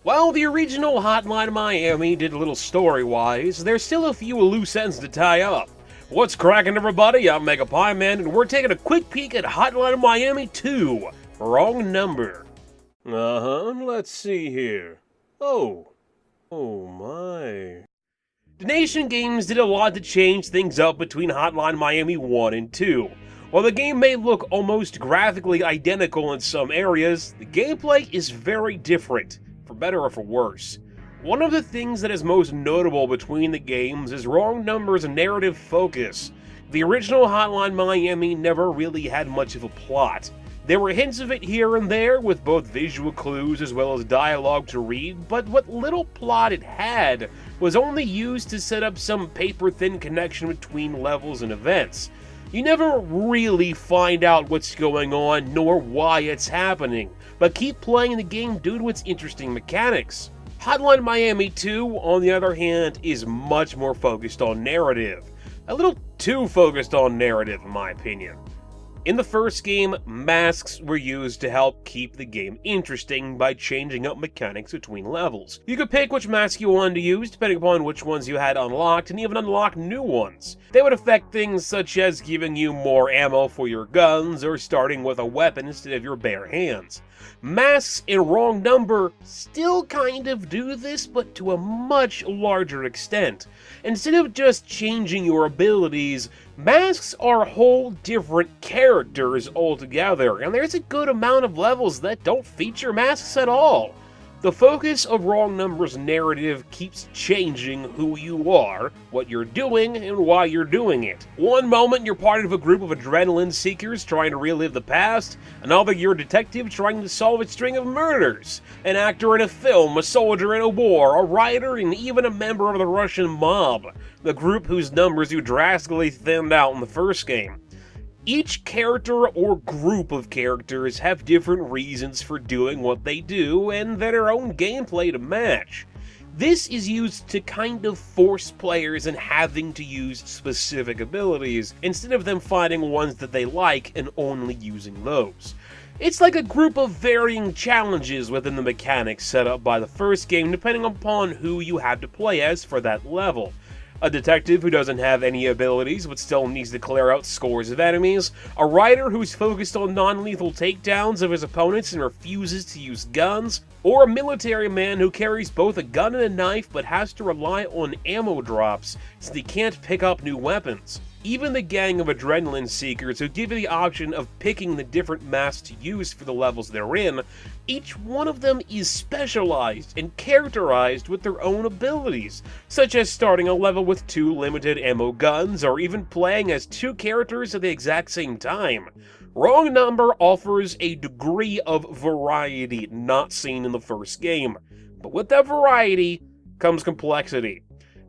While the original Hotline Miami did a little story-wise, there's still a few loose ends to tie up. What's cracking, everybody? I'm MegapiemanPHD, and we're taking a quick peek at Hotline Miami 2. Wrong number. Let's see here. Oh my. The Nation Games did a lot to change things up between Hotline Miami 1 and 2. While the game may look almost graphically identical in some areas, the gameplay is very different, for better or for worse. One of the things that is most notable between the games is Wrong Number's narrative focus. The original Hotline Miami never really had much of a plot. There were hints of it here and there, with both visual clues as well as dialogue to read, but what little plot it had was only used to set up some paper-thin connection between levels and events. You never really find out what's going on, nor why it's happening, but keep playing the game due to its interesting mechanics. Hotline Miami 2, on the other hand, is much more focused on narrative. A little too focused on narrative, in my opinion. In the first game, masks were used to help keep the game interesting by changing up mechanics between levels. You could pick which mask you wanted to use depending upon which ones you had unlocked, and even unlock new ones. They would affect things such as giving you more ammo for your guns or starting with a weapon instead of your bare hands. Masks in Wrong Number still kind of do this, but to a much larger extent. Instead of just changing your abilities, masks are whole different characters altogether, and there's a good amount of levels that don't feature masks at all. The focus of Wrong Number's narrative keeps changing who you are, what you're doing, and why you're doing it. One moment you're part of a group of adrenaline seekers trying to relive the past, another you're a detective trying to solve a string of murders, an actor in a film, a soldier in a war, a writer, and even a member of the Russian mob, the group whose numbers you drastically thinned out in the first game. Each character or group of characters have different reasons for doing what they do and their own gameplay to match. This is used to kind of force players in having to use specific abilities, instead of them finding ones that they like and only using those. It's like a group of varying challenges within the mechanics set up by the first game depending upon who you have to play as for that level. A detective who doesn't have any abilities but still needs to clear out scores of enemies, a writer who's focused on non-lethal takedowns of his opponents and refuses to use guns, or a military man who carries both a gun and a knife but has to rely on ammo drops since he can't pick up new weapons. Even the gang of adrenaline seekers who give you the option of picking the different masks to use for the levels they're in, each one of them is specialized and characterized with their own abilities, such as starting a level with 2 limited ammo guns or even playing as 2 characters at the exact same time. Wrong Number offers a degree of variety not seen in the first game, but with that variety comes complexity.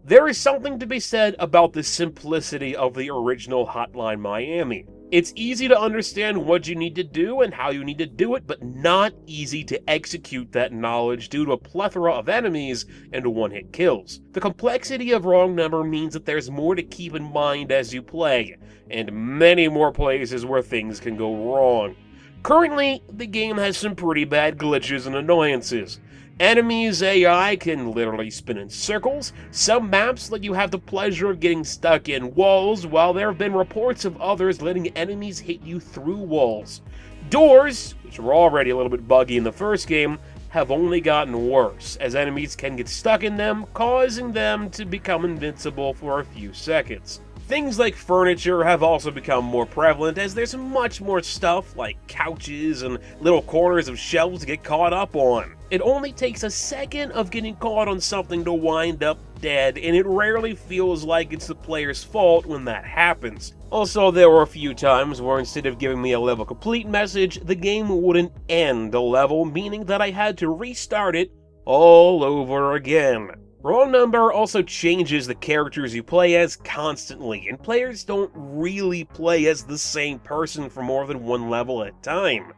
There is something to be said about the simplicity of the original Hotline Miami. It's easy to understand what you need to do and how you need to do it, but not easy to execute that knowledge due to a plethora of enemies and one-hit kills. The complexity of Wrong Number means that there's more to keep in mind as you play, and many more places where things can go wrong. Currently, the game has some pretty bad glitches and annoyances. Enemies' AI can literally spin in circles. Some maps let you have the pleasure of getting stuck in walls, while there have been reports of others letting enemies hit you through walls. Doors, which were already a little bit buggy in the first game, have only gotten worse, as enemies can get stuck in them, causing them to become invincible for a few seconds. Things like furniture have also become more prevalent, as there's much more stuff like couches and little corners of shelves to get caught up on. It only takes a second of getting caught on something to wind up dead, and it rarely feels like it's the player's fault when that happens. Also, there were a few times where instead of giving me a level complete message, the game wouldn't end a level, meaning that I had to restart it all over again. Wrong Number also changes the characters you play as constantly, and players don't really play as the same person for more than one level at a time.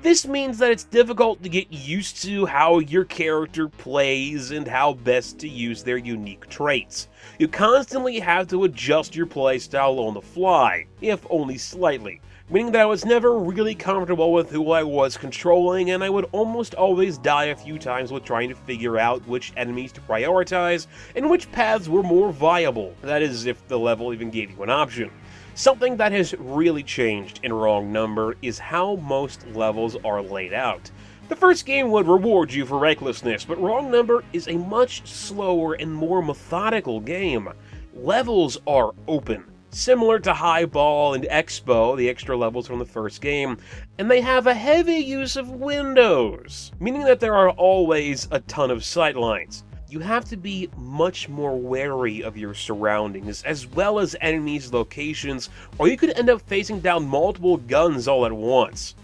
This means that it's difficult to get used to how your character plays and how best to use their unique traits. You constantly have to adjust your playstyle on the fly, if only slightly, meaning that I was never really comfortable with who I was controlling, and I would almost always die a few times with trying to figure out which enemies to prioritize and which paths were more viable, that is, if the level even gave you an option. Something that has really changed in Wrong Number is how most levels are laid out. The first game would reward you for recklessness, but Wrong Number is a much slower and more methodical game. Levels are open, similar to Highball and Expo, the extra levels from the first game, and they have a heavy use of windows, meaning that there are always a ton of sightlines. You have to be much more wary of your surroundings, as well as enemies' locations, or you could end up facing down multiple guns all at once.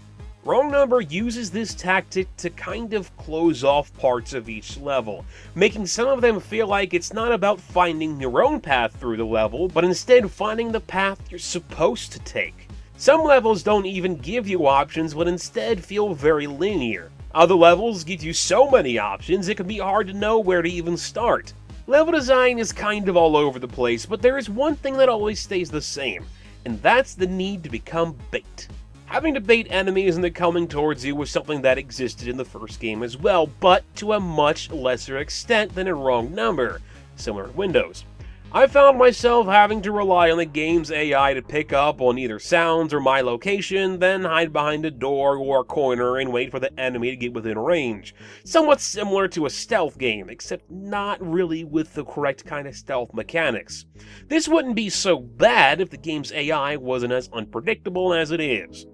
Wrong Number uses this tactic to kind of close off parts of each level, making some of them feel like it's not about finding your own path through the level, but instead finding the path you're supposed to take. Some levels don't even give you options, but instead feel very linear. Other levels give you so many options it can be hard to know where to even start. Level design is kind of all over the place, but there is one thing that always stays the same, and that's the need to become bait. Having to bait enemies into coming towards you was something that existed in the first game as well, but to a much lesser extent than in Wrong Number, similar to Windows. I found myself having to rely on the game's AI to pick up on either sounds or my location, then hide behind a door or a corner and wait for the enemy to get within range. Somewhat similar to a stealth game, except not really with the correct kind of stealth mechanics. This wouldn't be so bad if the game's AI wasn't as unpredictable as it is.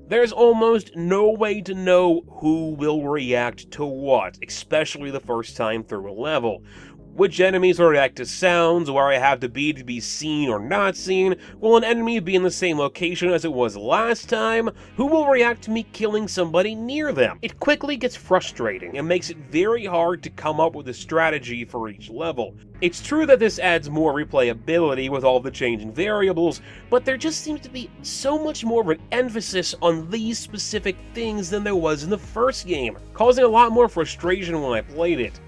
There's almost no way to know who will react to what, especially the first time through a level. Which enemies will react to sounds, where I have to be seen or not seen, will an enemy be in the same location as it was last time, who will react to me killing somebody near them. It quickly gets frustrating and makes it very hard to come up with a strategy for each level. It's true that this adds more replayability with all the changing variables, but there just seems to be so much more of an emphasis on these specific things than there was in the first game, causing a lot more frustration when I played it.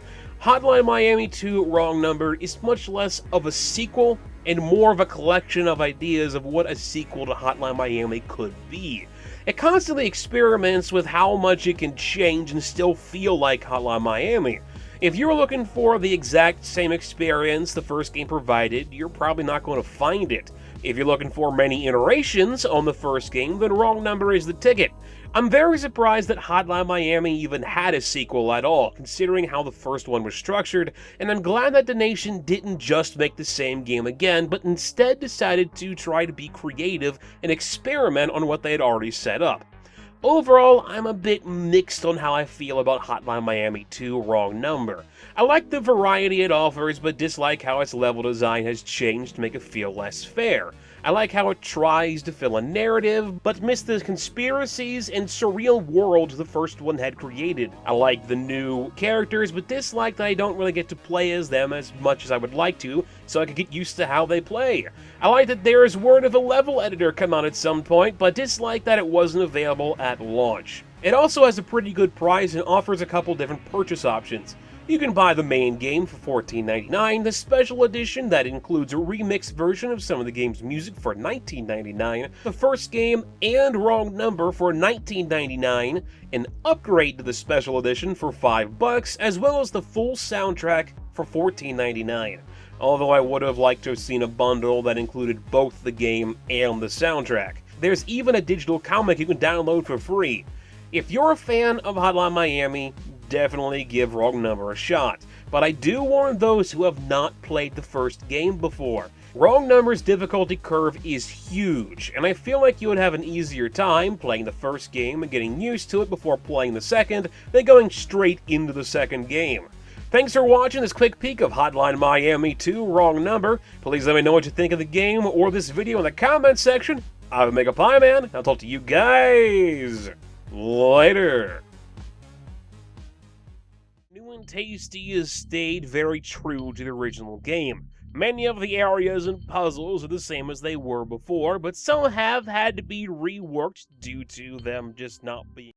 Hotline Miami 2 Wrong Number is much less of a sequel and more of a collection of ideas of what a sequel to Hotline Miami could be. It constantly experiments with how much it can change and still feel like Hotline Miami. If you're looking for the exact same experience the first game provided, you're probably not going to find it. If you're looking for many iterations on the first game, then Wrong Number is the ticket. I'm very surprised that Hotline Miami even had a sequel at all, considering how the first one was structured, and I'm glad that the nation didn't just make the same game again, but instead decided to try to be creative and experiment on what they had already set up. Overall, I'm a bit mixed on how I feel about Hotline Miami 2 Wrong Number. I like the variety it offers, but dislike how its level design has changed to make it feel less fair. I like how it tries to fill a narrative, but miss the conspiracies and surreal worlds the first one had created. I like the new characters, but dislike that I don't really get to play as them as much as I would like to, so I could get used to how they play. I like that there is word of a level editor come out at some point, but dislike that it wasn't available at launch. It also has a pretty good price and offers a couple different purchase options. You can buy the main game for $14.99, the special edition that includes a remixed version of some of the game's music for $19.99, the first game and Wrong Number for $19.99, an upgrade to the special edition for $5, as well as the full soundtrack for $14.99. Although I would have liked to have seen a bundle that included both the game and the soundtrack. There's even a digital comic you can download for free. If you're a fan of Hotline Miami, definitely give Wrong Number a shot, but I do warn those who have not played the first game before. Wrong Number's difficulty curve is huge, and I feel like you would have an easier time playing the first game and getting used to it before playing the second than going straight into the second game. Thanks for watching this quick peek of Hotline Miami 2 Wrong Number. Please let me know what you think of the game or this video in the comments section. I'm MegapieMan, I'll talk to you guys later. New and Tasty has stayed very true to the original game. Many of the areas and puzzles are the same as they were before, but some have had to be reworked due to them just not being